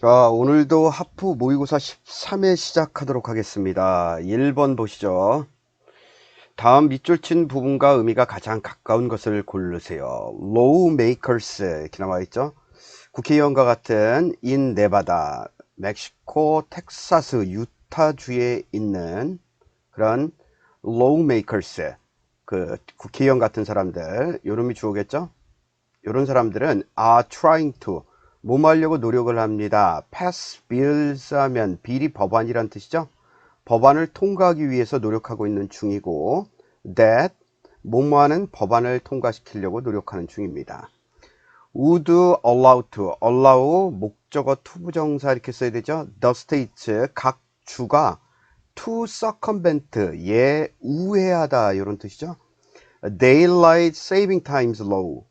자, 오늘도 하프 모의고사 13회 시작하도록 하겠습니다. 1번 보시죠. 다음 밑줄 친 부분과 의미가 가장 가까운 것을 고르세요. lawmakers 이렇게 나와 있죠. 국회의원과 같은 인 네바다, 멕시코, 텍사스, 유타주에 있는 그런 lawmakers, 그 국회의원 같은 사람들, 요름이 주어겠죠. 이런 사람들은 are trying to 뭐뭐 하려고 노력을 합니다. pass bills 하면 bill이 법안이란 뜻이죠. 법안을 통과하기 위해서 노력하고 있는 중이고 that 뭐뭐 하는 법안을 통과시키려고 노력하는 중입니다. would allow to allow 목적어 투부정사 이렇게 써야 되죠. the states 각 주가 to circumvent 우회하다 이런 뜻이죠. daylight saving times law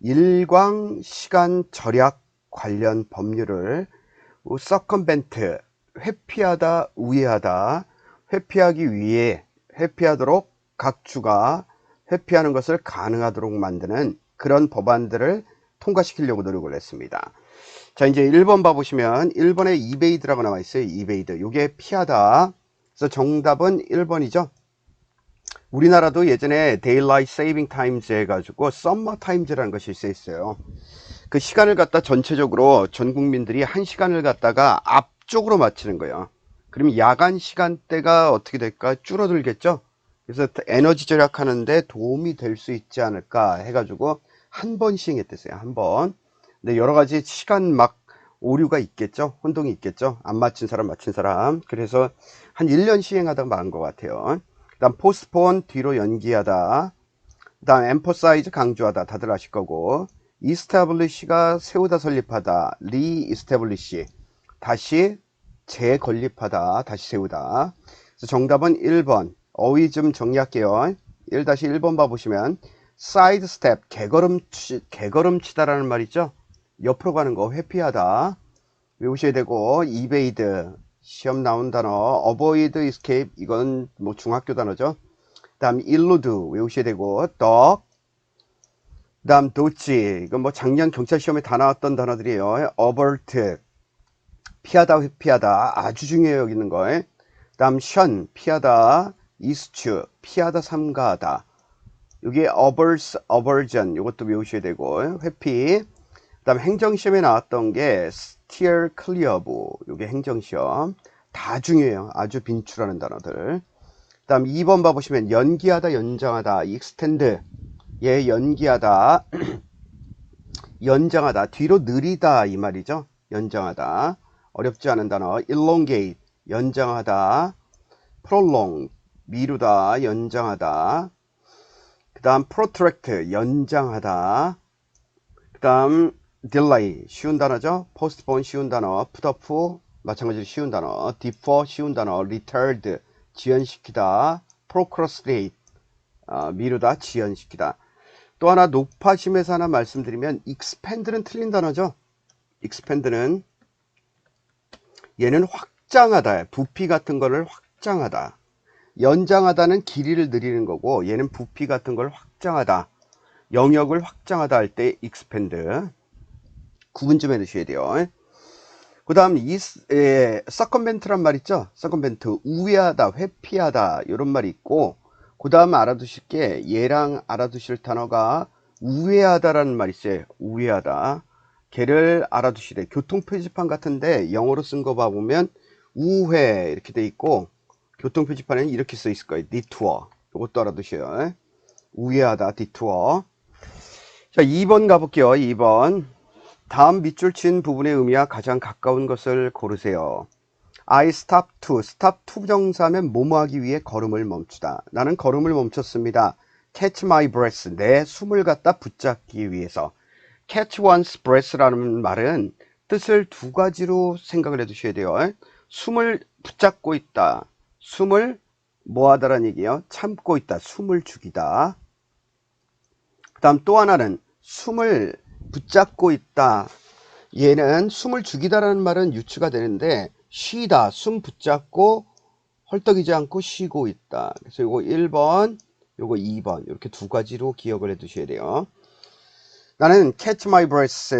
일광 시간 절약 관련 법률을 circumvent 회피하다 우회하다 회피하기 위해 회피하도록 각 주가 회피하는 것을 가능하도록 만드는 그런 법안들을 통과시키려고 노력을 했습니다. 자, 이제 1번 봐보시면 1번에 evad라고 나와 있어요. evade 요게 피하다. 그래서 정답은 1번이죠. 우리나라도 예전에 Daylight Saving Times 해가지고 Summer Times라는 것이 있어요. 그 시간을 갖다 전체적으로 전 국민들이 한 시간을 갖다가 앞쪽으로 맞추는 거예요. 그럼 야간 시간대가 어떻게 될까? 줄어들겠죠? 그래서 에너지 절약하는데 도움이 될 수 있지 않을까 해가지고 한 번 시행했댔어요. 한 번. 근데 여러 가지 시간 막 오류가 있겠죠? 혼동이 있겠죠? 안 맞춘 사람, 맞춘 사람. 그래서 한 1년 시행하다가 망한 것 같아요. 그 다음 postpone 뒤로 연기하다. 그 다음 emphasize 강조하다 다들 아실 거고 establish가 세우다 설립하다 re-establish 다시 재건립하다 다시 세우다. 그래서 정답은 1번 어휘 좀 정리할게요. 1-1번 봐보시면 sidestep 개걸음치다라는 말 있죠. 옆으로 가는 거 회피하다 외우셔야 되고 evade 시험 나온 단어 avoid escape 이건 뭐 중학교 단어죠. 그 다음 elude 외우셔야 되고 duck 그 다음 dodge 이건 뭐 작년 경찰 시험에 다 나왔던 단어들이에요. avert 피하다 회피하다 아주 중요해요 여기는 거. 그 다음 shun 피하다 eschew 피하다 삼가하다 여기 aversion 이것도 외우셔야 되고 회피. 그 다음 행정시험에 나왔던 게 steer clear of 요게 행정시험 다 중요해요. 아주 빈출하는 단어들. 그 다음 2번 봐보시면 연기하다 연장하다 extend 예 연기하다 연장하다 뒤로 느리다 이 말이죠. 연장하다 어렵지 않은 단어 elongate 연장하다 prolong 미루다 연장하다 그 다음 protract 연장하다 그 다음 delay 쉬운 단어죠. postpone 쉬운 단어 put off 마찬가지로 쉬운 단어 defer 쉬운 단어 retard 지연시키다 procrastinate 미루다 지연시키다. 또 하나 높아심에서 하나 말씀드리면 expand는 틀린 단어죠. expand는 얘는 확장하다 부피 같은 거를 확장하다. 연장하다는 길이를 늘리는 거고 얘는 부피 같은 걸 확장하다 영역을 확장하다 할 때 expand 구분 좀 해두셔야 돼요. 그 다음 circumvent란 말 있죠. circumvent 우회하다 회피하다 이런 말이 있고 그 다음 알아두실 게 얘랑 알아두실 단어가 우회하다라는 말이 있어요. 우회하다 걔를 알아두시래. 교통 표지판 같은데 영어로 쓴 거 봐보면 우회 이렇게 돼 있고 교통 표지판에는 이렇게 써 있을 거예요. detour 이것도 알아두셔요. 우회하다 detour. 자 2번 가볼게요. 2번 다음 밑줄 친 부분의 의미와 가장 가까운 것을 고르세요. I stop to 부정사하면 뭐뭐 하기 위해 걸음을 멈추다. 나는 걸음을 멈췄습니다. catch my breath 내 숨을 갖다 붙잡기 위해서. catch one's breath라는 말은 뜻을 두 가지로 생각을 해 두셔야 돼요. 숨을 붙잡고 있다. 숨을 뭐하다라는 얘기예요. 참고 있다. 숨을 죽이다. 그 다음 또 하나는 숨을 붙잡고 있다. 얘는 숨을 죽이다라는 말은 유추가 되는데 쉬다, 숨 붙잡고 헐떡이지 않고 쉬고 있다. 그래서 요거 1번, 요거 2번 이렇게 두 가지로 기억을 해 두셔야 돼요. 나는 catch my breath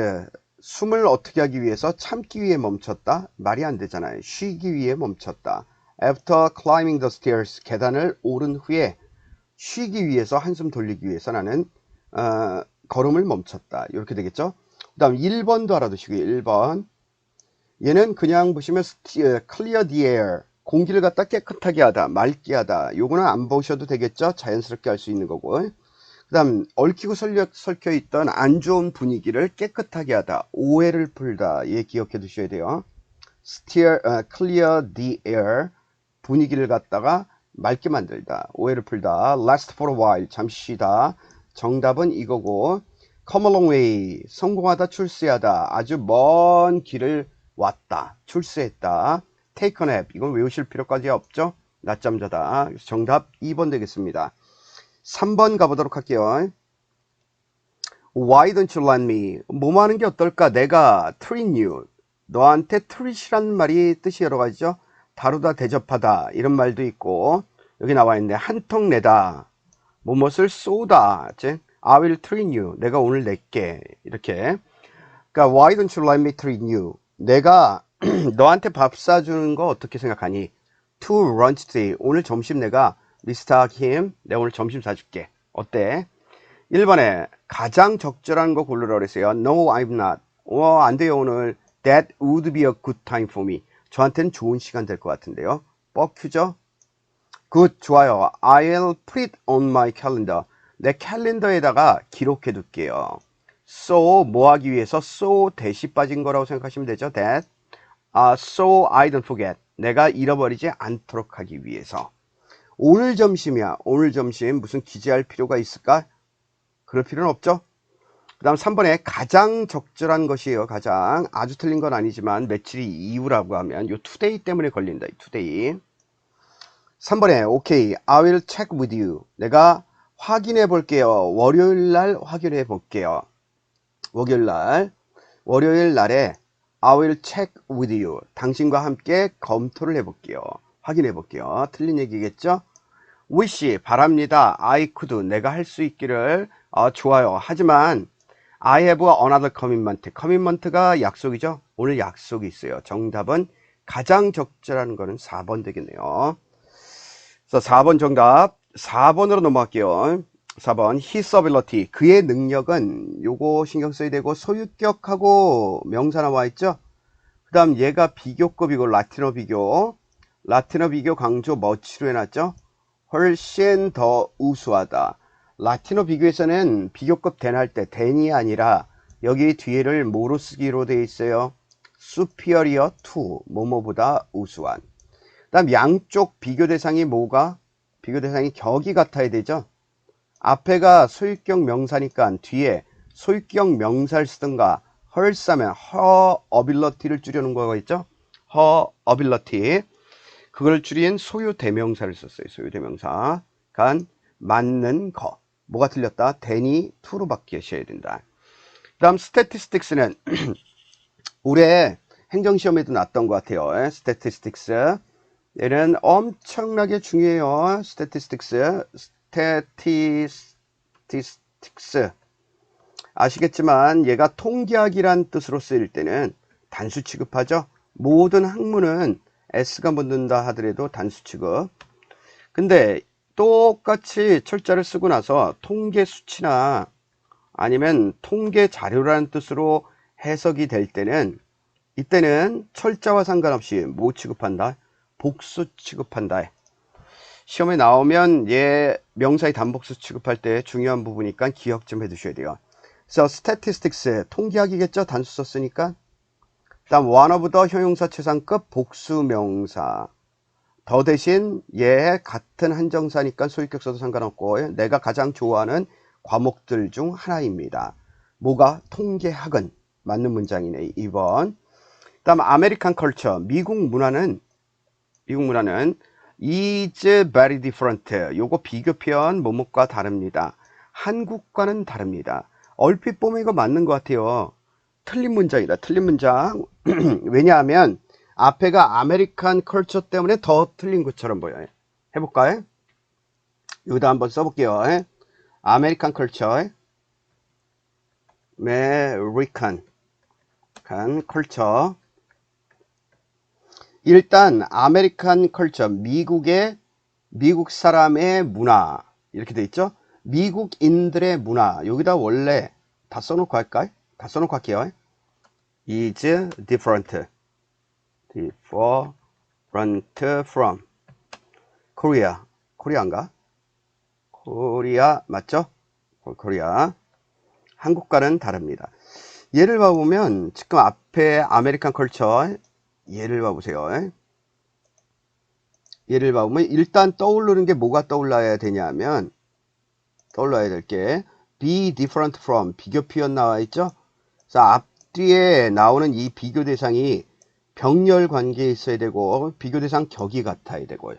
숨을 어떻게 하기 위해서 참기 위해 멈췄다. 말이 안 되잖아요. 쉬기 위해 멈췄다. After climbing the stairs, 계단을 오른 후에 쉬기 위해서, 한숨 돌리기 위해서 나는 걸음을 멈췄다. 이렇게 되겠죠. 그 다음 1번도 알아두시고요. 1번. 얘는 그냥 보시면 clear the air, 공기를 갖다 깨끗하게 하다, 맑게 하다. 요거는 안 보셔도 되겠죠. 자연스럽게 할 수 있는 거고. 그 다음 얽히고 설켜 있던 안 좋은 분위기를 깨끗하게 하다, 오해를 풀다. 얘 기억해 두셔야 돼요. clear the air, 분위기를 갖다가 맑게 만들다, 오해를 풀다. last for a while, 잠시 쉬다. 정답은 이거고. come a long way, 성공하다, 출세하다, 아주 먼 길을 왔다, 출세했다. take a nap, 이건 외우실 필요까지 없죠. 낮잠 자다. 정답 2번 되겠습니다. 3번 가보도록 할게요. Why don't you let me, 뭐뭐 하는 게 어떨까? 내가 treat you, 너한테 treat이란 말이 뜻이 여러 가지죠. 다루다, 대접하다, 이런 말도 있고, 여기 나와 있는데 한턱 내다, 뭐뭇을 쏘다, I will treat you, 내가 오늘 낼게, 이렇게. 그러니까 Why don't you let me treat you, 내가 너한테 밥 사주는 거 어떻게 생각하니? To lunch today, 오늘 점심 내가 Mr. Kim, 내가 오늘 점심 사줄게, 어때? 1번에 가장 적절한 거 고르라 그랬어요. No, I'm not. 안 돼요, 오늘. That would be a good time for me. 저한테는 좋은 시간 될 것 같은데요. 뻑큐죠? Good, 좋아요. I'll put it on my calendar. 내 캘린더에다가 기록해 둘게요. So, 뭐 하기 위해서? So, 대시 빠진 거라고 생각하시면 되죠. That. So I don't forget. 내가 잃어버리지 않도록 하기 위해서. 오늘 점심이야. 오늘 점심 무슨 기재할 필요가 있을까? 그럴 필요는 없죠. 그 다음 3번에 가장 적절한 것이에요. 가장. 아주 틀린 건 아니지만 며칠이 이후라고 하면 요 today 때문에 걸린다. today. 3번에 오케이, I will check with you. 내가 확인해 볼게요. 월요일 날 확인해 볼게요. 월요일 날에 I will check with you. 당신과 함께 검토를 해볼게요. 확인해 볼게요. 틀린 얘기겠죠? wish, 바랍니다. I could, 내가 할 수 있기를. 좋아요. 하지만 I have another commitment. commitment가 약속이죠. 오늘 약속이 있어요. 정답은 가장 적절한 거는 4번 되겠네요. 그래서 4번 정답. 4번으로 넘어갈게요. 4번 his ability, 그의 능력은, 요거 신경 써야 되고, 소유격하고 명사 나와 있죠. 그 다음 얘가 비교급이고 라틴어 비교 강조 much로 해놨죠. 훨씬 더 우수하다. 라틴어 비교에서는 비교급 than 할 때 than이 아니라 여기 뒤에를 뭐로 쓰기로 되어 있어요? superior to, 뭐뭐보다 우수한. 그 다음 양쪽 비교 대상이 뭐가? 비교 대상이 격이 같아야 되죠. 앞에가 소유격 명사니까 뒤에 소유격 명사를 쓰든가, her 쓰면 her ability를 줄여놓은 거가 있죠. her ability, 그걸 줄인 소유 대명사를 썼어요. 소유 대명사. 간 맞는 거. 뭐가 틀렸다? than이 to로 바뀌셔야 된다. 그 다음 statistics는 올해 행정시험에도 났던 것 같아요. statistics. 얘는 엄청나게 중요해요. statistics. 아시겠지만 얘가 통계학이란 뜻으로 쓰일 때는 단수 취급하죠. 모든 학문은 S가 붙는다 하더라도 단수 취급. 근데 똑같이 철자를 쓰고 나서 통계 수치나 아니면 통계 자료라는 뜻으로 해석이 될 때는, 이때는 철자와 상관없이 뭐 취급한다? 복수 취급한다. 시험에 나오면 얘 명사의 단복수 취급할 때 중요한 부분이니까 기억 좀 해두셔야 돼요. 그래서 statistics, 통계학이겠죠. 단수 썼으니까. 다음 one of the 형용사 최상급 복수 명사. 더 대신 얘 같은 한정사니까 소유격 써도 상관없고, 내가 가장 좋아하는 과목들 중 하나입니다. 뭐가? 통계학은. 맞는 문장이네. 2번. 다음 아메리칸 컬처, 미국 문화는 is very different. 요거 비교 표현 뭐뭐과 다릅니다. 한국과는 다릅니다. 얼핏 보면 이거 맞는 것 같아요. 틀린 문장이다. 틀린 문장. 왜냐하면 앞에가 아메리칸 컬처 때문에 더 틀린 것처럼 보여요. 해볼까요? 여기다 한번 써볼게요. 아메리칸 컬처, 아메리칸 아메리칸 컬처. 일단 아메리칸 컬처, 미국 사람의 문화 이렇게 돼 있죠. 미국인들의 문화, 여기다 원래 다 써놓고 할까요? 다 써놓고 할게요. is different from 코리아인가? 코리아 맞죠? 코리아. 한국과는 다릅니다. 예를 봐보면 지금 앞에 아메리칸 컬처 예를 봐보세요. 예를 봐보면 일단 떠오르는 게 뭐가 떠올라야 되냐면, 떠올라야 될 게 be different from, 비교 표현 나와 있죠. 그래서 앞뒤에 나오는 이 비교 대상이 병렬 관계에 있어야 되고 비교 대상 격이 같아야 되고요.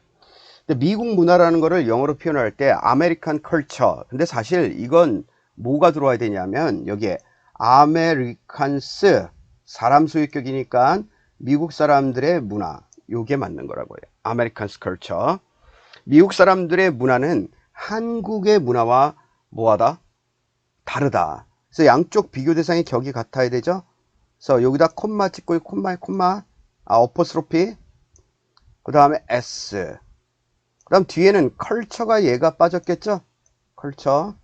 근데 미국 문화라는 거를 영어로 표현할 때 아메리칸 컬처, 근데 사실 이건 뭐가 들어와야 되냐면 여기에 아메리칸스, 사람 소유격이니까 미국 사람들의 문화, 요게 맞는 거라고요. 아메리칸스 컬처. 미국 사람들의 문화는 한국의 문화와 뭐하다? 다르다. 그래서 양쪽 비교 대상의 격이 같아야 되죠. 그래서 여기다 콤마 찍고 콤마 어퍼스로피, 그 다음에 S, 그 다음 뒤에는 컬처가 얘가 빠졌겠죠. 컬처.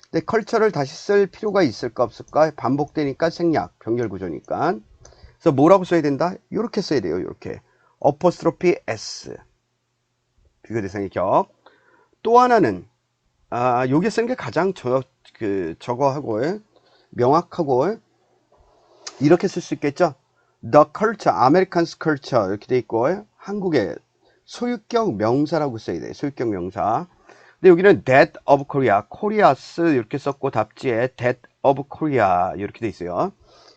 근데 컬처를 다시 쓸 필요가 있을까 없을까? 반복되니까 생략, 병렬 구조니까. 그래서 뭐라고 써야 된다? 이렇게 써야 돼요. 이렇게 어퍼스트로피 S, 비교 대상의 격. 또 하나는 요게 쓰는 게 가장 저거하고 명확하고 이렇게 쓸 수 있겠죠. The culture, American's culture 이렇게 돼 있고 한국의 소유격 명사라고 써야 돼요. 소유격 명사. 근데 여기는 that of Korea, Korea's 이렇게 썼고 답지에 that of Korea 이렇게 돼 있어요.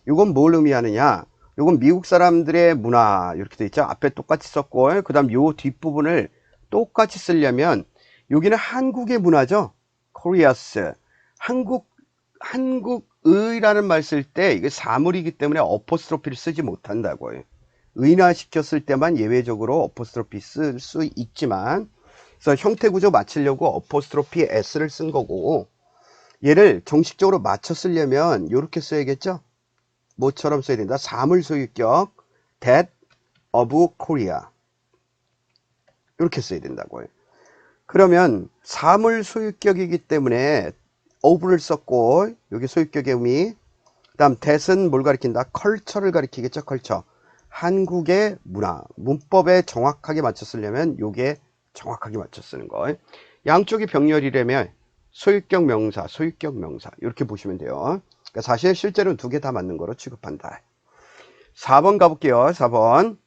이건 뭘 의미하느냐? 이건 미국 사람들의 문화 이렇게 돼 있죠. 앞에 똑같이 썼고 그 다음 요 뒷부분을 똑같이 쓰려면 여기는 한국의 문화죠. Korea's. 한국의라는 말 쓸 때 이게 사물이기 때문에 어포스트로피를 쓰지 못한다고요. 의나시켰을 때만 예외적으로 어포스트로피 쓸 수 있지만, 그래서 형태 구조 맞추려고 어포스트로피 S를 쓴 거고, 얘를 정식적으로 맞춰 쓰려면 이렇게 써야겠죠. 뭐처럼 써야 된다. 사물 소유격 that of Korea 이렇게 써야 된다고요. 그러면 사물 소유격이기 때문에 of를 썼고 여기 소유격의 의미, 그 다음 that은 뭘 가리킨다? 컬처를 가리키겠죠. 컬처. 한국의 문화. 문법에 정확하게 맞춰 쓰려면 요게 정확하게 맞춰 쓰는 거. 양쪽이 병렬이라면 소유격 명사 이렇게 보시면 돼요. 그러니까 사실 실제로는 두 개 다 맞는 거로 취급한다. 4번 가볼게요. 4번.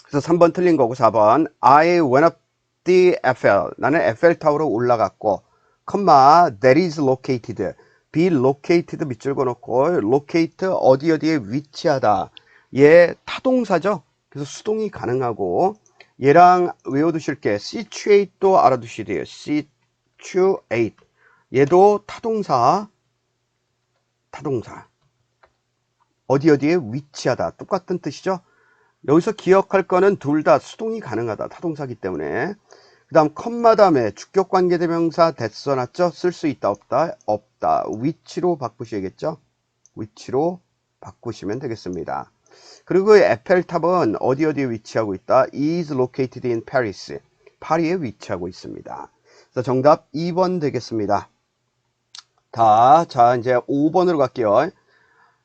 그래서 3번 틀린 거고 4번. I went up the Eiffel. 나는 에펠타워로 올라갔고, 컴마 that is located. be located 밑줄 그어놓고 locate 어디에 위치하다. 얘 타동사죠. 그래서 수동이 가능하고, 얘랑 외워두실 게 situate도 알아두셔야 돼요. situate. 얘도 타동사. 어디에 위치하다. 똑같은 뜻이죠. 여기서 기억할 거는 둘 다 수동이 가능하다. 타동사기 때문에. 그 다음 컴마 다음에 주격관계대명사 that 써놨죠. 쓸 수 있다 없다. 위치로 바꾸셔야겠죠. 위치로 바꾸시면 되겠습니다. 그리고 에펠탑은 어디에 위치하고 있다? is located in Paris. 파리에 위치하고 있습니다. 그래서 정답 2번 되겠습니다. 자 이제 5번으로 갈게요.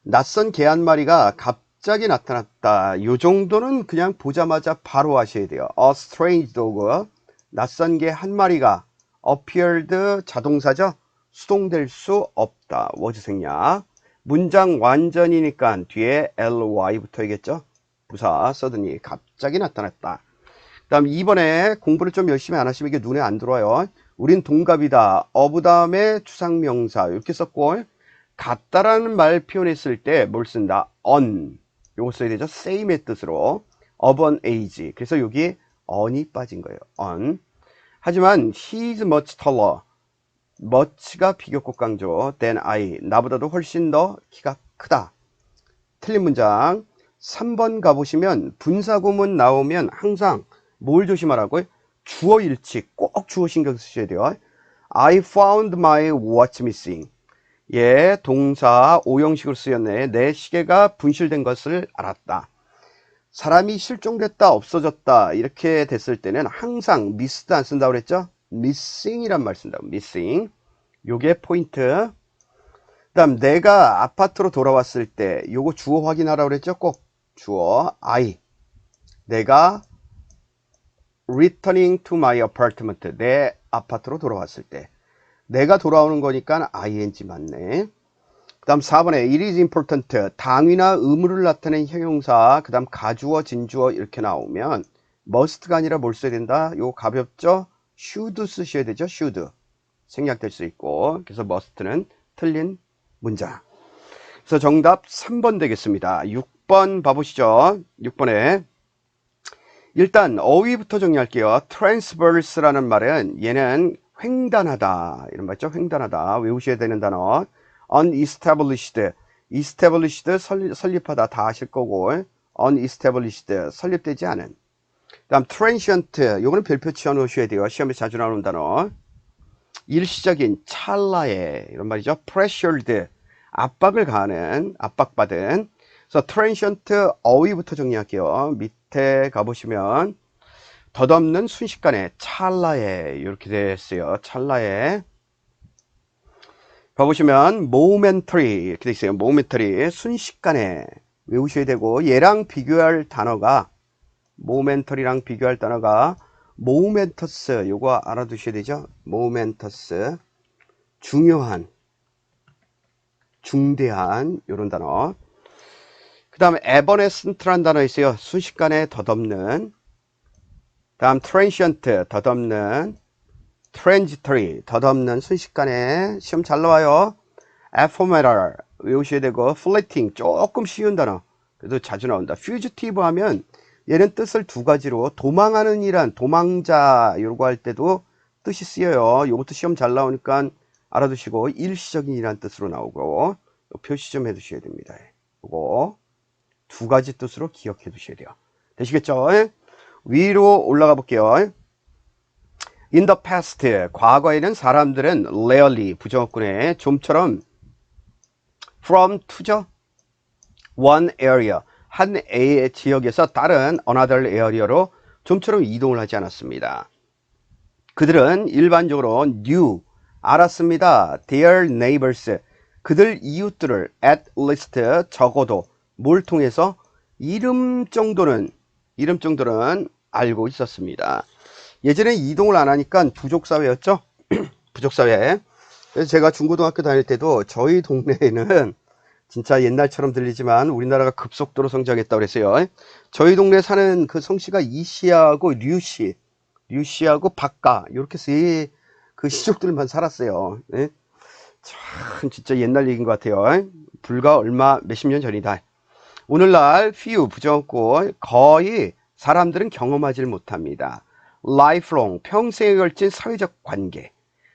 낯선 개 한 마리가 갑자기 나타났다. 요 정도는 그냥 보자마자 바로 하셔야 돼요. A strange dog. 낯선 개 한 마리가 appeared 자동사죠. 수동될 수 없다. 워즈 생략. 문장 완전이니까 뒤에 ly 붙어야겠죠. 부사 서든이 갑자기 나타났다. 그 다음 2번에 공부를 좀 열심히 안 하시면 이게 눈에 안 들어와요. 우린 동갑이다. of 다음에 추상명사 이렇게 썼고, 같다라는 말 표현했을 때 뭘 쓴다? on. 요거 써야 되죠. same의 뜻으로 of an age. 그래서 여기 on이 빠진 거예요. on. 하지만 he is much taller. much가 비교급 강조. than I. 나보다도 훨씬 더 키가 크다. 틀린 문장. 3번 가보시면 분사구문 나오면 항상 뭘 조심하라고요? 주어 일치. 꼭 주어 신경 쓰셔야 돼요. I found my watch missing. 예, 동사 오형식으로 쓰였네. 내 시계가 분실된 것을 알았다. 사람이 실종됐다, 없어졌다 이렇게 됐을 때는 항상 missed 안 쓴다고 그랬죠? missing이란 말 쓴다고. missing. 요게 포인트. 그다음 내가 아파트로 돌아왔을 때 요거 주어 확인하라고 그랬죠? 꼭 주어 I. 내가 returning to my apartment. 내 아파트로 돌아왔을 때. 내가 돌아오는 거니까 ing 맞네. 그 다음 4번에 it is important. 당위나 의무를 나타낸 형용사, 그 다음 가주어, 진주어 이렇게 나오면 must가 아니라 뭘 써야 된다? 요거 가볍죠? should 쓰셔야 되죠? should. 생략될 수 있고. 그래서 must는 틀린 문장. 그래서 정답 3번 되겠습니다. 6번 봐보시죠. 6번에 일단 어휘부터 정리할게요. transverse라는 말은 얘는 횡단하다 이런 말이죠. 횡단하다 외우셔야 되는 단어. unestablished, established 설립하다 다 아실 거고 unestablished 설립되지 않은. 그 다음 transient 요거는 별표 치워 놓으셔야 돼요. 시험에 자주 나오는 단어. 일시적인 찰나에 이런 말이죠. pressured 압박을 가하는 압박받은. 그래서 transient 어휘부터 정리할게요. 밑에 가보시면 덧없는 순식간에 찰나에 이렇게 됐어요. 찰나에 봐보시면 momentary 이렇게 돼 있어요. momentary 순식간에 외우셔야 되고 얘랑 비교할 단어가 momentary랑 비교할 단어가 momentous 요거 알아두셔야 되죠. momentous 중요한 중대한 요런 단어. 그 다음 evanescent라는 단어 있어요. 순식간에 덧없는. 다음 transient 덧없는. transitory 덧없는 순식간에. 시험 잘 나와요. ephemeral 외우셔야 되고 fleeting 조금 쉬운 단어 그래도 자주 나온다. fugitive 하면 얘는 뜻을 두 가지로 도망하는 이란 도망자 요거 할 때도 뜻이 쓰여요. 요것도 시험 잘 나오니까 알아두시고 일시적인 이란 뜻으로 나오고 표시 좀 해두셔야 됩니다. 요거 두 가지 뜻으로 기억해 두셔야 돼요. 되시겠죠? 위로 올라가 볼게요. In the past, 과거에는 사람들은 rarely, 부정어구네, 좀처럼 from to죠. one area, 한 A 지역에서 다른 another area로 좀처럼 이동을 하지 않았습니다. 그들은 일반적으로 knew, 알았습니다. their neighbors, 그들 이웃들을 at least, 적어도 뭘 통해서 이름 정도는 알고 있었습니다. 예전에 이동을 안 하니까 부족사회였죠. 부족사회. 그래서 제가 중고등학교 다닐 때도 저희 동네에는 진짜 옛날처럼 들리지만 우리나라가 급속도로 성장했다고 그랬어요. 저희 동네 사는 그 성씨가 이씨하고 류씨하고 박가 이렇게 세 그 시족들만 살았어요. 네? 참 진짜 옛날 얘기인 것 같아요. 불과 얼마 몇십 년 전이다. 오늘날 few 부정었고 거의 사람들은 경험하지 못합니다. lifelong 평생에 걸친 사회적 관계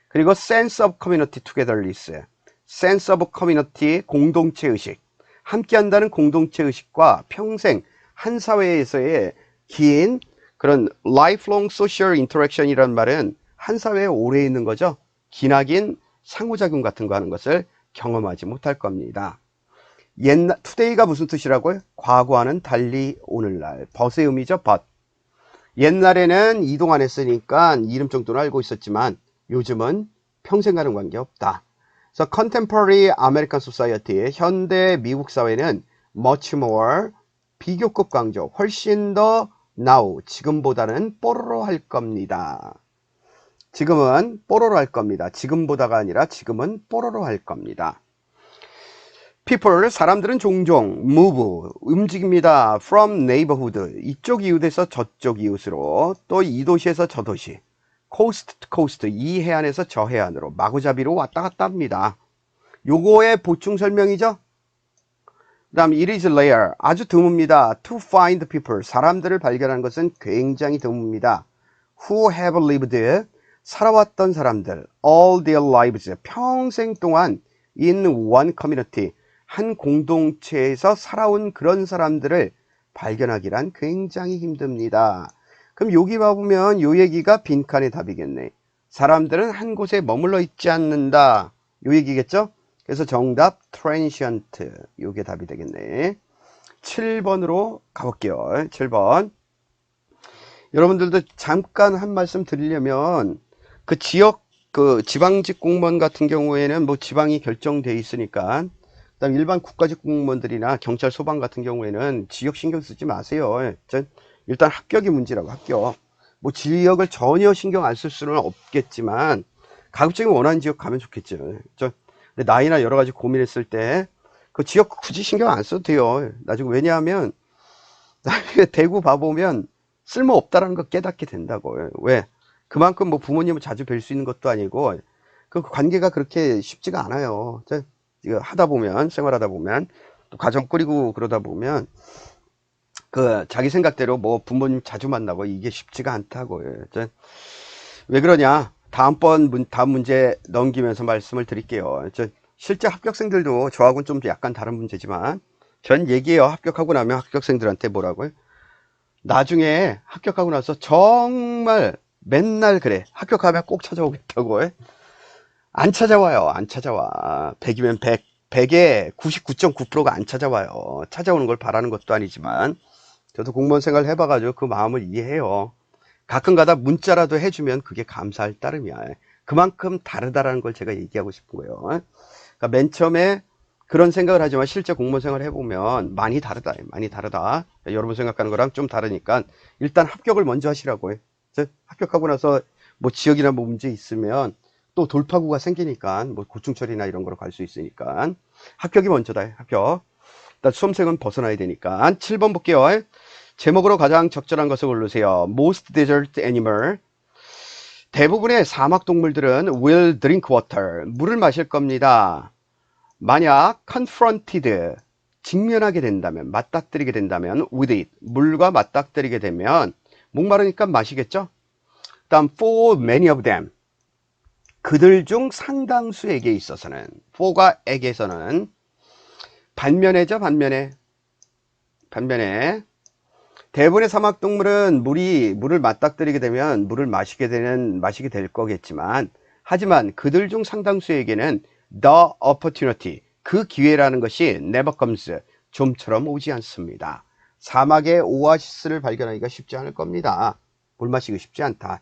그리고 sense of community togetherness sense of community 공동체 의식 함께한다는 공동체 의식과 평생 한 사회에서의 긴 그런 lifelong social interaction이라는 말은 한 사회에 오래 있는 거죠. 기나긴 상호작용 같은 거 하는 것을 경험하지 못할 겁니다. 옛날 today가 무슨 뜻이라고요? 과거와는 달리 오늘날 벗의 의미죠. 벗. 옛날에는 이동 안 했으니까 이름 정도는 알고 있었지만 요즘은 평생과는 관계없다. 그래서 contemporary American society, 현대 미국 사회는 much more, 비교급 강조, 훨씬 더 now, 지금보다는 뽀로로 할 겁니다. 지금은 뽀로로 할 겁니다. 지금보다가 아니라 지금은 뽀로로 할 겁니다. people, 사람들은 종종 move, 움직입니다. from neighborhood, 이쪽 이웃에서 저쪽 이웃으로, 또 이 도시에서 저 도시, coast to coast, 이 해안에서 저 해안으로 마구잡이로 왔다 갔다 합니다. 요거의 보충 설명이죠. 그 다음 it is rare, 아주 드뭅니다. to find people, 사람들을 발견하는 것은 굉장히 드뭅니다. who have lived, 살아왔던 사람들, all their lives, 평생 동안 in one community, 한 공동체에서 살아온 그런 사람들을 발견하기란 굉장히 힘듭니다. 그럼 여기 봐보면 요 얘기가 빈칸의 답이겠네. 사람들은 한 곳에 머물러 있지 않는다. 요 얘기겠죠? 그래서 정답 transient. 요게 답이 되겠네. 7번으로 가볼게요. 7번. 여러분들도 잠깐 한 말씀 드리려면 그 지역 그 지방직 공무원 같은 경우에는 뭐 지방이 결정돼 있으니까, 그다음 일반 국가직 공무원들이나 경찰 소방 같은 경우에는 지역 신경 쓰지 마세요. 일단 합격이 문제라고. 합격. 뭐 지역을 전혀 신경 안 쓸 수는 없겠지만 가급적이면 원하는 지역 가면 좋겠죠. 나이나 여러 가지 고민했을 때 그 지역 굳이 신경 안 써도 돼요. 나중에. 왜냐하면 나중에 대구 봐보면 쓸모 없다라는 거 깨닫게 된다고. 왜? 그만큼 뭐 부모님을 자주 뵐 수 있는 것도 아니고 그 관계가 그렇게 쉽지가 않아요. 이거 하다 보면, 생활하다 보면, 또 가정 꾸리고 그러다 보면 그 자기 생각대로 뭐 부모님 자주 만나고 이게 쉽지가 않다고. 왜 그러냐? 다음 문제 넘기면서 말씀을 드릴게요. 실제 합격생들도 저하고는 좀 약간 다른 문제지만 전 얘기해요. 합격하고 나면 합격생들한테 뭐라고요? 나중에 합격하고 나서 정말 맨날 그래. 합격하면 꼭 찾아오겠다고. 안 찾아와요. 안 찾아와. 100이면 100. 100에 99.9%가 안 찾아와요. 찾아오는 걸 바라는 것도 아니지만 저도 공무원 생활 해봐가지고 그 마음을 이해해요. 가끔 가다 문자라도 해주면 그게 감사할 따름이야. 그만큼 다르다라는 걸 제가 얘기하고 싶은 거예요. 그러니까 맨 처음에 그런 생각을 하지만 실제 공무원 생활 해보면 많이 다르다. 많이 다르다. 여러분 생각하는 거랑 좀 다르니까 일단 합격을 먼저 하시라고 해. 합격하고 나서 뭐 지역이나 뭐 문제 있으면 또 돌파구가 생기니까 뭐 고충 처리나 이런 거로 갈 수 있으니까 합격이 먼저다. 합격. 일단 수험생은 벗어나야 되니까. 7번 볼게요. 제목으로 가장 적절한 것을 고르세요. Most desert animal. 대부분의 사막 동물들은 will drink water. 물을 마실 겁니다. 만약 confronted, 직면하게 된다면, 맞닥뜨리게 된다면 with it, 물과 맞닥뜨리게 되면 목마르니까 마시겠죠? 다음 for many of them, 그들 중 상당수에게 있어서는, for가 에게서는 반면에죠. 반면에 대부분의 사막동물은 물을 맞닥뜨리게 되면 물을 마시게 될 거겠지만, 하지만 그들 중 상당수에게는 the opportunity, 그 기회라는 것이 never comes, 좀처럼 오지 않습니다. 사막의 오아시스를 발견하기가 쉽지 않을 겁니다. 물 마시기 쉽지 않다.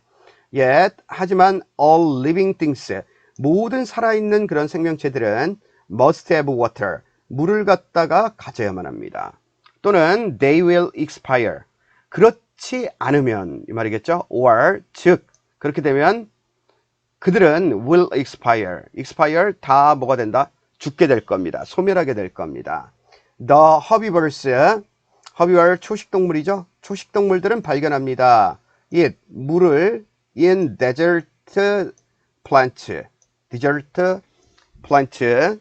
Yet, 하지만 all living things, 모든 살아있는 그런 생명체들은 must have water, 물을 갖다가 가져야만 합니다. 또는 they will expire, 그렇지 않으면 이 말이겠죠. or, 즉 그렇게 되면 그들은 will expire 다 뭐가 된다? 죽게 될 겁니다. 소멸하게 될 겁니다. The herbivores 초식동물이죠. 초식동물들은 발견합니다. 물을 in desert plants,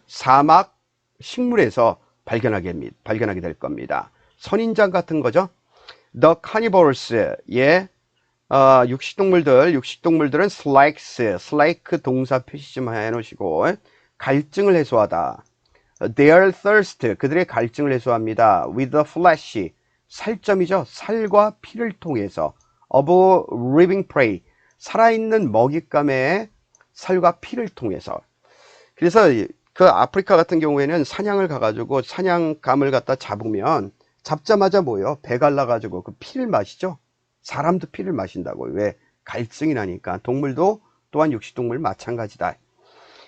사막 식물에서 발견하게 될 겁니다. 선인장 같은 거죠. The carnivores, 육식동물들은 slake 동사 표시 좀 해놓으시고, 갈증을 해소하다. Their thirst, 그들의 갈증을 해소합니다. With the flesh, 살점이죠. 살과 피를 통해서. Of living prey, 살아있는 먹잇감의 살과 피를 통해서. 그래서 그 아프리카 같은 경우에는 사냥을 가가지고 사냥감을 갖다 잡으면 잡자마자 뭐예요? 배 갈라가지고 그 피를 마시죠. 사람도 피를 마신다고. 왜? 갈증이 나니까. 동물도 또한 육식동물 마찬가지다.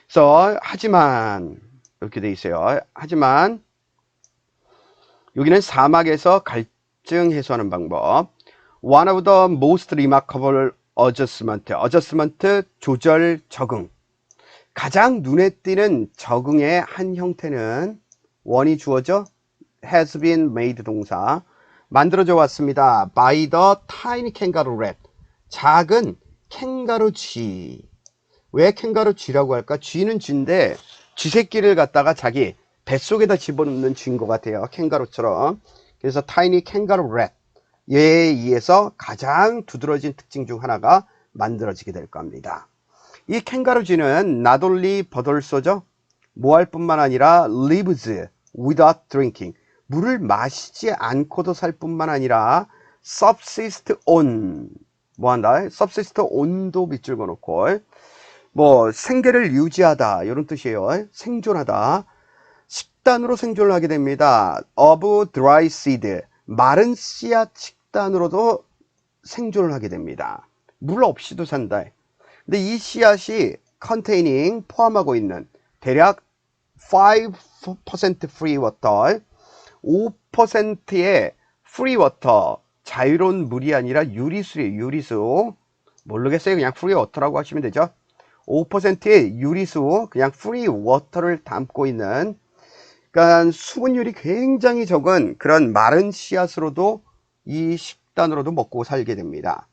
그래서 하지만 이렇게 돼 있어요. 하지만 여기는 사막에서 갈증 해소하는 방법. One of the most remarkable adjustment, 조절, 적응. 가장 눈에 띄는 적응의 한 형태는 원이 주어져 has been made 동사 만들어져 왔습니다. by the tiny kangaroo rat, 작은 캥거루 쥐. 왜 캥거루 쥐라고 할까? 쥐는 쥐인데 쥐새끼를 갖다가 자기 뱃속에다 집어넣는 쥐인 것 같아요. 캥거루처럼. 그래서 tiny kangaroo rat, 얘에 의해서 가장 두드러진 특징 중 하나가 만들어지게 될 겁니다. 이 캥거루 쥐는 not only but also죠. 뭐 할 뿐만 아니라 lives without drinking, 물을 마시지 않고도 살 뿐만 아니라 subsist on, 뭐 한다? subsist on도 밑줄 그어놓고 뭐 생계를 유지하다 이런 뜻이에요. 생존하다. 식단으로 생존을 하게 됩니다. of dry seed, 마른 씨앗 식단으로도 생존을 하게 됩니다. 물 없이도 산다. 근데 이 씨앗이 containing, 포함하고 있는 대략 5% free water, 5%의 free water, 자유로운 물이 아니라 유리수예요. 유리수. 모르겠어요. 그냥 free water라고 하시면 되죠. 5%의 유리수, 그냥 free water를 담고 있는, 그러니까 수분율이 굉장히 적은 그런 마른 씨앗으로도 이 식단으로도 먹고 살게 됩니다.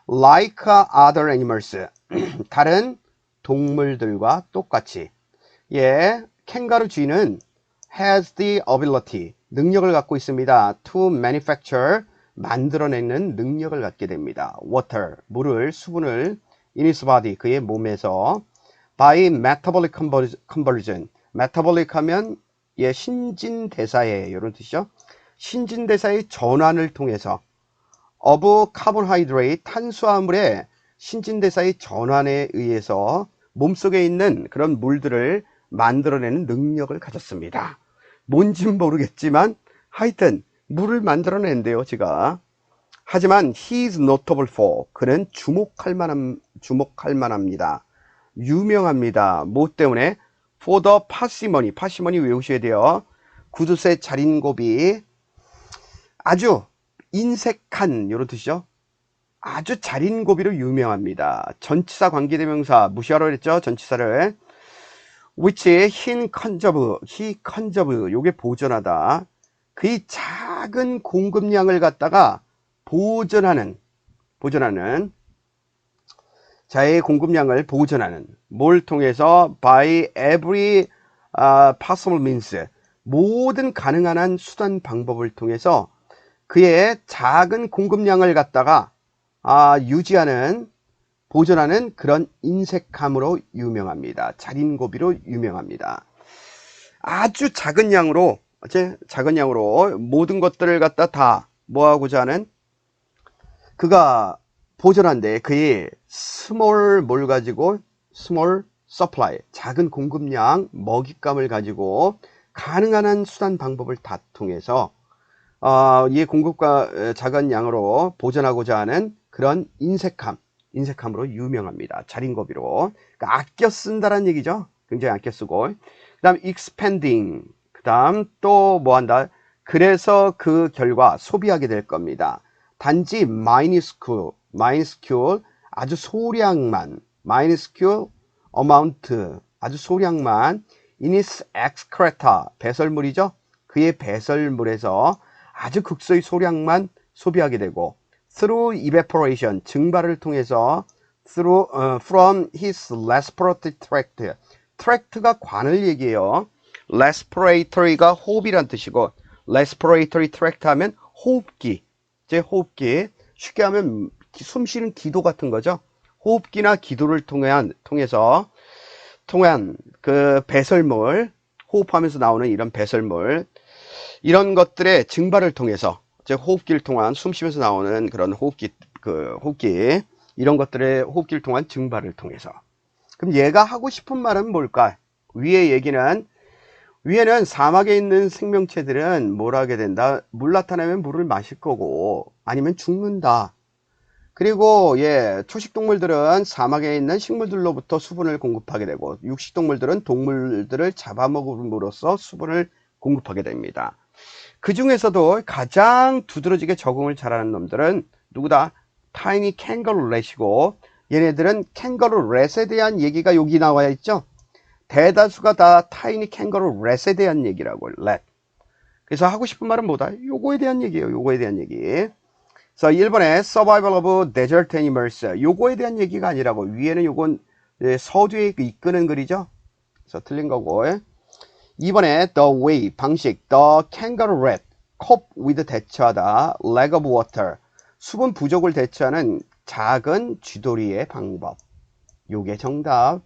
Like other animals, 다른 동물들과 똑같이. 예, 캥거루 쥐는 has the ability, 능력을 갖고 있습니다. to manufacture, 만들어내는 능력을 갖게 됩니다. water, 물을, 수분을 in its body, 그의 몸에서 by metabolic conversion, metabolic 하면 예, 신진대사에 이런 뜻이죠. 신진대사의 전환을 통해서 of carbohydrate, 탄수화물의 신진대사의 전환에 의해서 몸속에 있는 그런 물들을 만들어내는 능력을 가졌습니다. 뭔진 모르겠지만 하여튼 물을 만들어낸대요, 제가. 하지만 he is notable for, 그는 주목할 만합니다. 유명합니다. 뭐 때문에? for the parsimony, parsimony 외우셔야 돼요. 구두쇠 자린고비, 아주 인색한 이런 뜻이죠. 아주 자린고비로 유명합니다. 전치사 관계대명사 무시하라고 그랬죠. 전치사를. which he conserve, 요게 보존하다. 그의 작은 공급량을 갖다가 보존하는 자의 공급량을 보존하는, 뭘 통해서? by every possible means, 모든 가능한 한 수단 방법을 통해서 그의 작은 공급량을 갖다가 유지하는, 보존하는 그런 인색함으로 유명합니다. 자린고비로 유명합니다. 아주 작은 양으로 모든 것들을 갖다 다 뭐하고자 하는, 그가 보존한데 그의 small supply, 작은 공급량, 먹잇감을 가지고 가능한 한 수단 방법을 다 통해서 이 공급과 작은 양으로 보존하고자 하는 그런 인색함으로 유명합니다. 자린고비로. 그러니까 아껴 쓴다는 얘기죠. 굉장히 아껴 쓰고. 그 다음 expanding, 그 다음 또 뭐한다? 그래서 그 결과 소비하게 될 겁니다. 단지 minuscule, 아주 소량만, minuscule amount, 아주 소량만, in its excreta, 배설물이죠. 그의 배설물에서 아주 극소의 소량만 소비하게 되고, through evaporation, 증발을 통해서, from his respiratory tract, tract가 관을 얘기해요. respiratory가 호흡이란 뜻이고, respiratory tract 하면 호흡기, 호흡기, 쉽게 하면 숨 쉬는 기도 같은 거죠. 호흡기나 기도를 통해서 그 배설물, 호흡하면서 나오는 이런 배설물, 이런 것들의 증발을 통해서, 호흡기를 통한, 숨 쉬면서 나오는 그런 호흡기, 이런 것들의 호흡기를 통한 증발을 통해서. 그럼 얘가 하고 싶은 말은 뭘까? 위에는 사막에 있는 생명체들은 뭘 하게 된다? 물 나타나면 물을 마실 거고, 아니면 죽는다. 그리고 초식동물들은 사막에 있는 식물들로부터 수분을 공급하게 되고, 육식동물들은 동물들을 잡아먹음으로써 수분을 공급하게 됩니다. 그 중에서도 가장 두드러지게 적응을 잘하는 놈들은 누구다? 타이니 캥거루 렛이고, 얘네들은 캥거루 렛에 대한 얘기가 여기 나와 있죠. 대다수가 다 타이니 캥거루 렛에 대한 얘기라고, 렛. 그래서 하고 싶은 말은 뭐다? 요거에 대한 얘기예요. 요거에 대한 얘기. 그래서 1번에 survival of desert animals, 요거에 대한 얘기가 아니라고. 위에는 요건 서두에 이끄는 글이죠. 그래서 틀린 거고. 2번에 the way, 방식, the kangaroo rat, cope with, 대처하다, lack of water, 수분 부족을 대처하는 작은 쥐돌이의 방법. 요게 정답.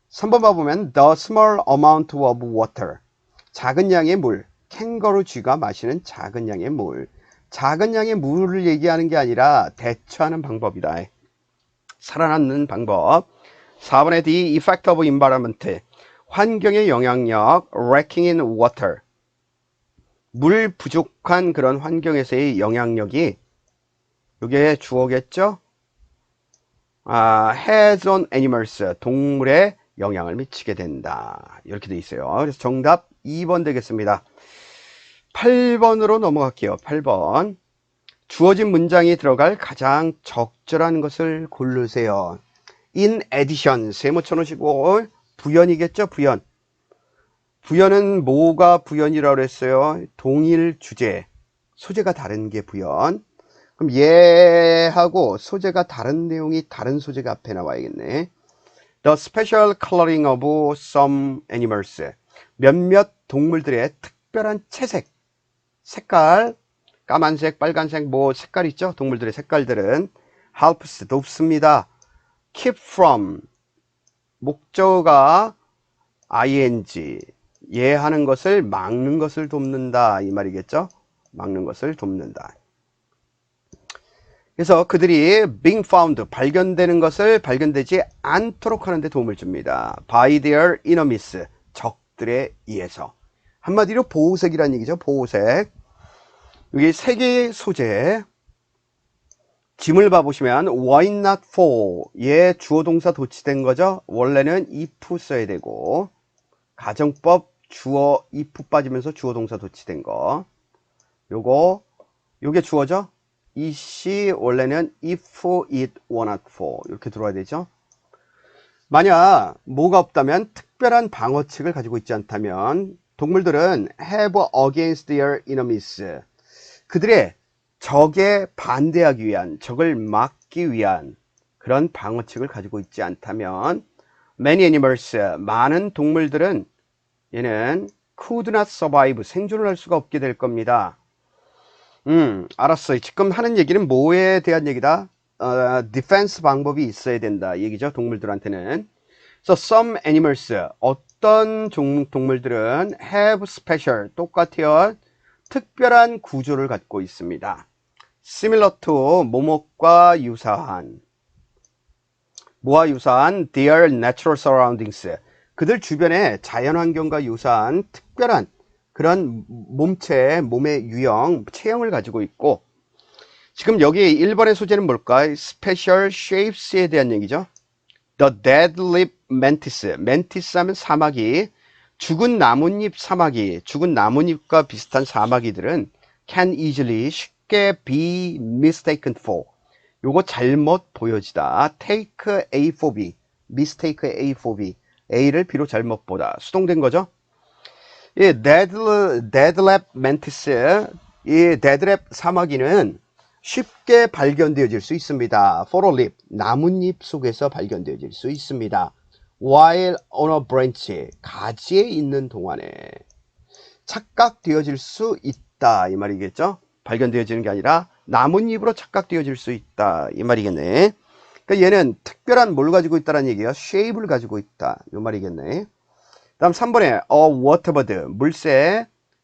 3번 봐보면 the small amount of water, 작은 양의 물, 캥거루 쥐가 마시는 작은 양의 물. 작은 양의 물을 얘기하는 게 아니라 대처하는 방법이다. 살아남는 방법. 4번에 the effect of environment. 환경의 영향력, lacking in water. 물 부족한 그런 환경에서의 영향력이, 이게 주어겠죠? has on animals. 동물에 영향을 미치게 된다. 이렇게 돼 있어요. 그래서 정답 2번 되겠습니다. 8번으로 넘어갈게요. 8번. 주어진 문장이 들어갈 가장 적절한 것을 고르세요. In addition, 세모 쳐놓으시고, 부연이겠죠? 부연. 부연은 뭐가 부연이라고 했어요? 동일 주제. 소재가 다른 게 부연. 그럼 얘하고 소재가 다른 내용이 다른 소재가 앞에 나와야겠네. The special coloring of some animals. 몇몇 동물들의 특별한 채색. 색깔. 까만색, 빨간색, 뭐 색깔 있죠? 동물들의 색깔들은 helps, 돕습니다. keep from, 목적어가 ing, 하는 것을 막는 것을 돕는다 이 말이겠죠? 막는 것을 돕는다. 그래서 그들이 being found, 발견되는 것을 발견되지 않도록 하는 데 도움을 줍니다. by their enemies, 적들에 의해서. 한마디로 보호색이라는 얘기죠. 보호색. 여기 세 개의 소재, 짐을 봐보시면 why not for, 얘 주어동사 도치된 거죠. 원래는 if 써야 되고, 가정법 주어 if 빠지면서 주어동사 도치된 거, 요게 주어죠. 이시 원래는 if it were not for, 이렇게 들어와야 되죠. 만약 뭐가 없다면, 특별한 방어책을 가지고 있지 않다면, 동물들은 have against their enemies, 그들의 적에 반대하기 위한, 적을 막기 위한 그런 방어책을 가지고 있지 않다면, many animals, 많은 동물들은 얘는 could not survive, 생존을 할 수가 없게 될 겁니다. 알았어요. 지금 하는 얘기는 뭐에 대한 얘기다? defense 방법이 있어야 된다 얘기죠. 동물들한테는. So some animals, 어떤 동물들은 have special, 똑같아요. 특별한 구조를 갖고 있습니다. similar to, 뭐뭐과 유사한. 뭐와 유사한? their natural surroundings. 그들 주변의 자연환경과 유사한 특별한 그런 몸의 유형, 체형을 가지고 있고, 지금 여기 1번의 소재는 뭘까? special shapes에 대한 얘기죠. the dead leaf mantis. mantis 하면 사마귀. 죽은 나뭇잎 사마귀, 죽은 나뭇잎과 비슷한 사마귀들은 can easily, 쉽게 be mistaken for, 요거 잘못 보여지다. take A for B, mistake A for B, A를 B로 잘못 보다. 수동된 거죠. 이 deadlap mantis, 이 deadlap 사마귀는 쉽게 발견되어질 수 있습니다. for a leaf, 나뭇잎 속에서 발견되어질 수 있습니다. while on a branch, 가지에 있는 동안에 착각되어질 수 있다 이 말이겠죠. 발견되어지는 게 아니라 나뭇잎으로 착각되어질 수 있다 이 말이겠네. 그러니까 얘는 특별한 뭘 가지고 있다는 얘기야. shape를 가지고 있다 이 말이겠네. 다음 3번에 a waterbird,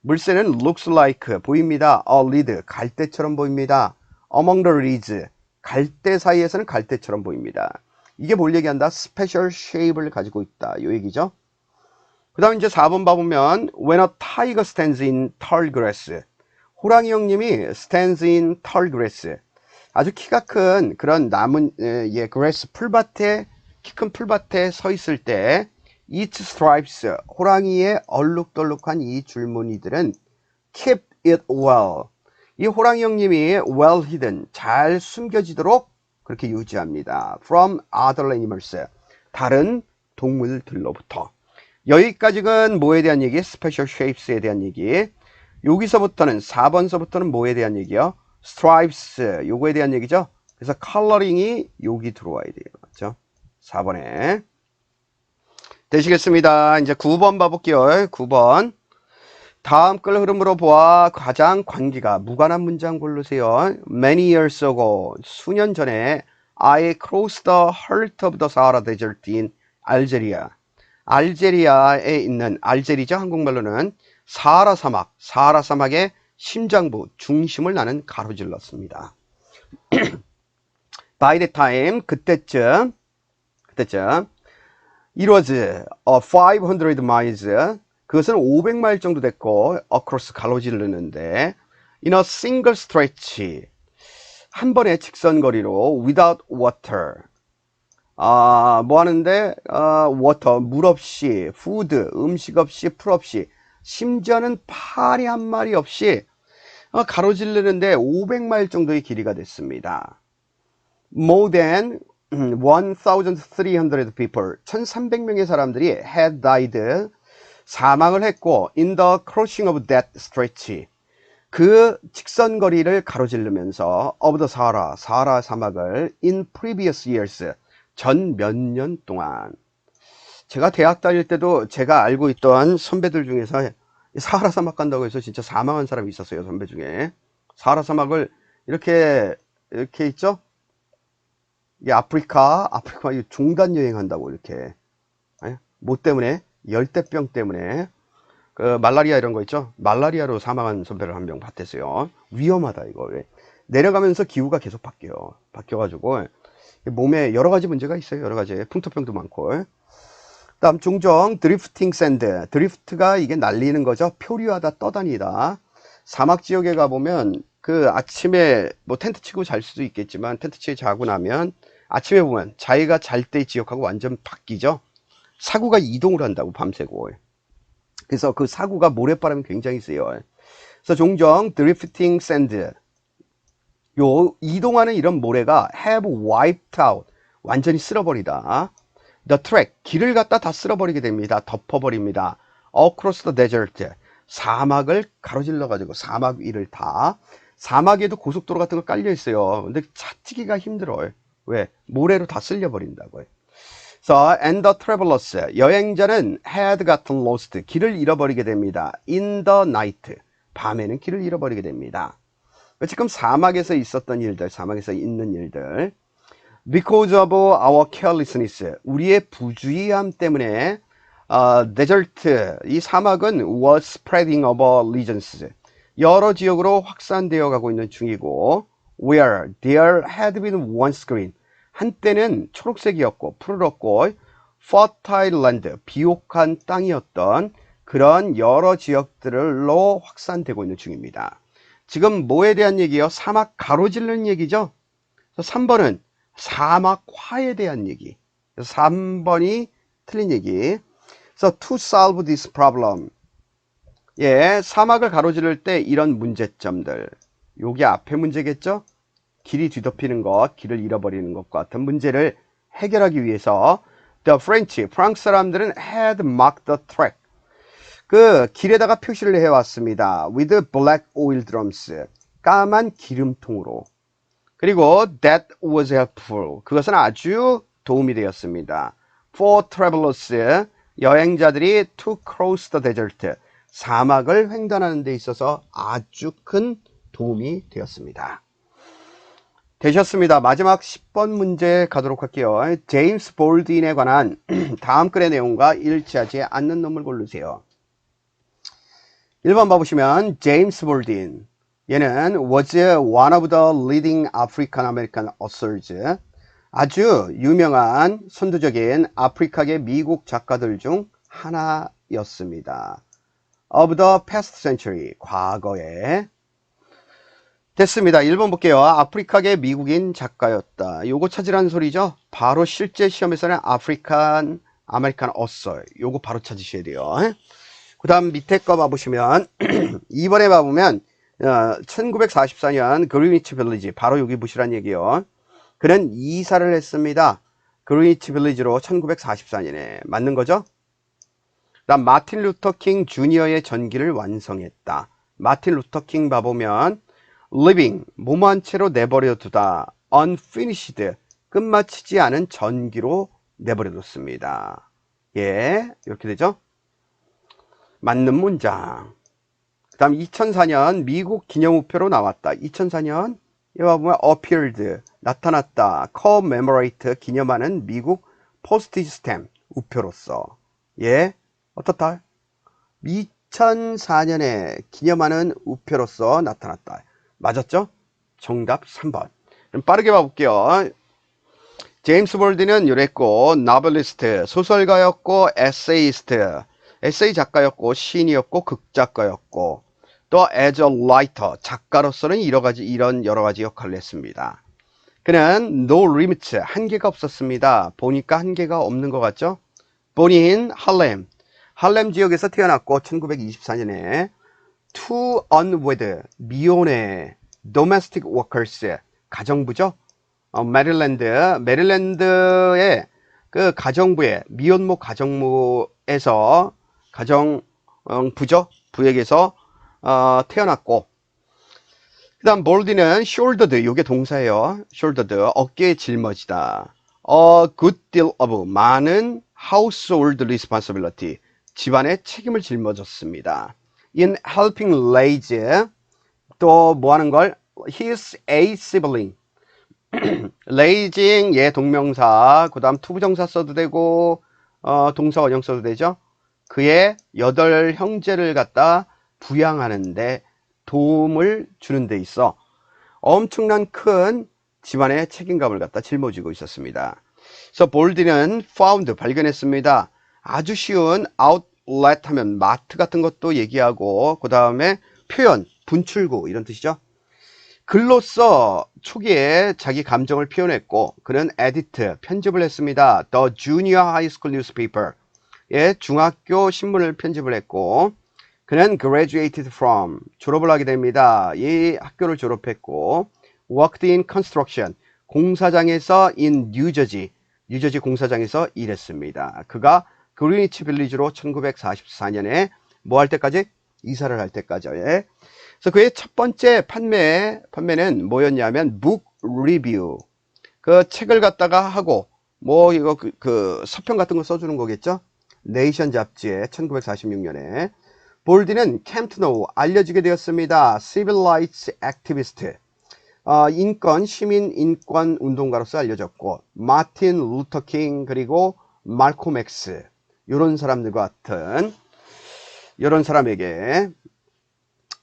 물새는 looks like, 보입니다. a reed, 갈대처럼 보입니다. among the reeds, 갈대 사이에서는 갈대처럼 보입니다. 이게 뭘 얘기한다? 스페셜 쉐입을 가지고 있다. 이 얘기죠. 그 다음 이제 4번 봐보면 when a tiger stands in tall grass, 호랑이 형님이 stands in tall grass, 아주 키가 큰 그런 나무, grass, 풀밭에, 키 큰 풀밭에 서 있을 때 its stripes, 호랑이의 얼룩덜룩한 이 줄무늬들은 keep it well, 이 호랑이 형님이 well hidden, 잘 숨겨지도록 그렇게 유지합니다. From other animals, 다른 동물들로부터. 여기까지는 뭐에 대한 얘기? Special shapes에 대한 얘기. 여기서부터는 4번서부터는 뭐에 대한 얘기요? Stripes, 요거에 대한 얘기죠. 그래서 coloring이 여기 들어와야 돼요. 맞죠? 4번에. 되시겠습니다. 이제 9번 봐볼게요. 9번. 다음 글 흐름으로 보아 가장 관계가 무관한 문장 고르세요. Many years ago, 수년 전에 I crossed the heart of the Sahara Desert in Algeria. 알제리아에 있는, 알제리죠 한국말로는 사하라 사막의 심장부, 중심을 나는 가로질렀습니다. By the time, 그때쯤 It was 500 miles. 그것은 500마일 정도 됐고 across 가로지르는데 in a single stretch. 한 번의 직선거리로 without water. 뭐 하는데 water 물 없이 food 음식 없이 풀 없이 심지어는 파리 한 마리 없이 가로지르는데 500마일 정도의 길이가 됐습니다. More than 1,300 people, 1,300명의 사람들이 had died, 사망을 했고 in the crossing of that stretch, 그 직선거리를 가로지르면서 of the Sahara, 사하라 사막을 in previous years, 전 몇 년 동안. 제가 대학 다닐 때도 제가 알고 있던 선배들 중에서 사하라 사막 간다고 해서 진짜 사망한 사람이 있었어요. 선배 중에. 사하라 사막을 이렇게 있죠. 이 아프리카 중간 여행한다고 이렇게. 뭐 때문에? 열대병 때문에. 그 말라리아 이런 거 있죠. 말라리아로 사망한 선배를 한 명 봤댔어요. 위험하다 이거. 내려가면서 기후가 계속 바뀌어가지고 몸에 여러 가지 문제가 있어요. 여러 가지 풍토병도 많고. 다음 종종 드리프팅 샌드. 드리프트가 이게 날리는 거죠. 표류하다 떠다니다. 사막 지역에 가보면 그 아침에 뭐 텐트 치고 잘 수도 있겠지만 텐트 치고 자고 나면 아침에 보면 자기가 잘 때 지역하고 완전 바뀌죠. 사구가 이동을 한다고 밤새고. 그래서 그 사구가 모래바람이 굉장히 세요. 그래서 종종 드리프팅 샌드, 요 이동하는 이런 모래가 have wiped out, 완전히 쓸어버리다. The track, 길을 갖다 다 쓸어버리게 됩니다. 덮어버립니다. Across the desert, 사막을 가로질러 가지고 사막 위를 다. 사막에도 고속도로 같은 거 깔려 있어요. 근데 찾기가 힘들어요. 왜? 모래로 다 쓸려버린다고요. So, and the travelers, 여행자는 had gotten lost, 길을 잃어버리게 됩니다. In the night, 밤에는 길을 잃어버리게 됩니다. 지금 사막에서 있었던 일들, 사막에서 있는 일들. Because of our carelessness, 우리의 부주의함 때문에 desert, 이 사막은 was spreading over regions, 여러 지역으로 확산되어 가고 있는 중이고, where there had been once green, 한때는 초록색이었고 푸르렀고 fertile land, 비옥한 땅이었던 그런 여러 지역들로 확산되고 있는 중입니다. 지금 뭐에 대한 얘기요? 사막 가로지르는 얘기죠. 3번은 사막화에 대한 얘기. 3번이 틀린 얘기. So to solve this problem, 사막을 가로지를 때 이런 문제점들, 요게 앞에 문제겠죠? 길이 뒤덮이는 것, 길을 잃어버리는 것과 같은 문제를 해결하기 위해서 the French, 프랑스 사람들은 had marked the track, 그 길에다가 표시를 해왔습니다. with black oil drums, 까만 기름통으로. 그리고 that was helpful, 그것은 아주 도움이 되었습니다. for travelers, 여행자들이 to cross the desert, 사막을 횡단하는 데 있어서 아주 큰 도움이 되었습니다. 되셨습니다. 마지막 10번 문제 가도록 할게요. 제임스 볼딘에 관한 다음 글의 내용과 일치하지 않는 놈을 고르세요. 1번 봐보시면 제임스 볼딘, 얘는 was one of the leading African American authors, 아주 유명한 선두적인 아프리카계 미국 작가들 중 하나였습니다. of the past century, 과거에. 됐습니다. 1번 볼게요. 아프리카계 미국인 작가였다. 요거 찾으라는 소리죠. 바로 실제 시험에서는 아메리칸 어서, 요거 바로 찾으셔야 돼요. 그 다음 밑에 거 봐보시면 2번에 봐보면 1944년 그리니치 빌리지, 바로 여기 보시란 얘기요. 그는 이사를 했습니다. 그리니치 빌리지로 1944년에. 맞는 거죠? 그 다음 마틴 루터 킹 주니어의 전기를 완성했다. 마틴 루터 킹 봐보면 living, 무모한 채로 내버려 두다. unfinished, 끝마치지 않은 전기로 내버려 뒀습니다. 이렇게 되죠? 맞는 문장. 그 다음 2004년 미국 기념우표로 나왔다. 2004년 여기 보면 appeared, 나타났다. commemorate, 기념하는 미국 포스티지 스탬, 우표로서. 어떻다? 2004년에 기념하는 우표로서 나타났다. 맞았죠? 정답 3번. 그럼 빠르게 봐볼게요. 제임스 볼딘은 이랬고 노벨리스트, 소설가였고 에세이스트, 에세이 작가였고 시인이었고 극작가였고 또 as a writer, 작가로서는 이런 여러 가지 역할을 했습니다. 그는 no limits, 한계가 없었습니다. 보니까 한계가 없는 것 같죠? 본인 할렘 지역에서 태어났고 1924년에 two unwed, 미혼의 domestic workers, 가정부죠. 메릴랜드의 그 가정부에 미혼모 가정부에서 가정부죠. 부에게서 태어났고 그 다음 볼디는 shouldered, 이게 동사예요. shouldered, 어깨에 짊어지다. A good deal of, 많은 household responsibility, 집안의 책임을 짊어졌습니다. In helping raise, 또 뭐 하는 걸? His a sibling. raising, 예, 동명사, 그 다음 투부정사 써도 되고, 동사 원형 써도 되죠. 그의 8 형제를 갖다 부양하는데 도움을 주는 데 있어 엄청난 큰 집안의 책임감을 갖다 짊어지고 있었습니다. 그래서 볼디는 found, 발견했습니다. 아주 쉬운 outlet 하면 마트 같은 것도 얘기하고 그 다음에 표현, 분출구 이런 뜻이죠. 글로써 초기에 자기 감정을 표현했고 그는 edit, 편집을 했습니다. The Junior High School Newspaper, 예, 중학교 신문을 편집을 했고 그는 graduated from, 졸업을 하게 됩니다. 이 학교를 졸업했고 worked in construction, 공사장에서 in 뉴저지 공사장에서 일했습니다. 그가 그리니치 빌리지로 1944년에 뭐 할 때까지? 이사를 할 때까지. 예. 그래서 그의 첫 번째 판매는 뭐였냐면 book review, 그 책을 갖다가 하고 뭐 이거 그 서평 같은 거 써주는 거겠죠. 네이션 잡지에 1946년에 볼디는 came to know, 알려지게 되었습니다. civil rights activist, 시민 인권 운동가로서 알려졌고 마틴 루터 킹 그리고 말콤 엑스, 이런 사람들과 같은 이런 사람에게.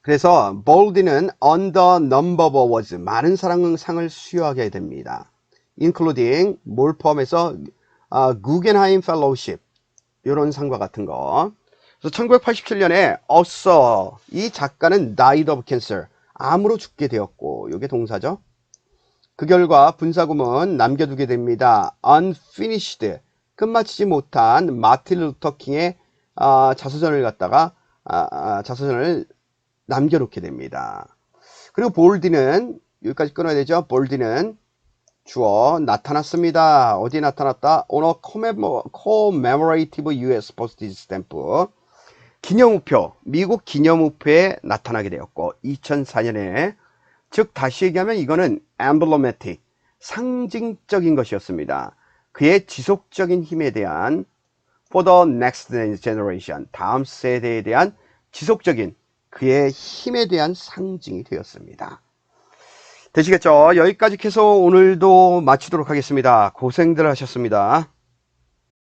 그래서 볼디는 under number of awards, 많은 상을 수여하게 됩니다. including, 뭘 포함해서 구겐하임 펠로우십, 이런 상과 같은 거. 그래서 1987년에 author, 이 작가는 died of cancer, 암으로 죽게 되었고, 이게 동사죠. 그 결과 분사구문 남겨두게 됩니다. unfinished, 끝마치지 못한 마틴 루터 킹의 자서전을 갖다가 자서전을 남겨놓게 됩니다. 그리고 볼디는, 여기까지 끊어야 되죠. 볼디는 주어 나타났습니다. 어디 나타났다? on a commemorative US postage stamp, 기념우표, 미국 기념우표에 나타나게 되었고 2004년에, 즉 다시 얘기하면 이거는 emblematic, 상징적인 것이었습니다. 그의 지속적인 힘에 대한 for the next generation, 다음 세대에 대한 지속적인 그의 힘에 대한 상징이 되었습니다. 되시겠죠? 여기까지 해서 오늘도 마치도록 하겠습니다. 고생들 하셨습니다.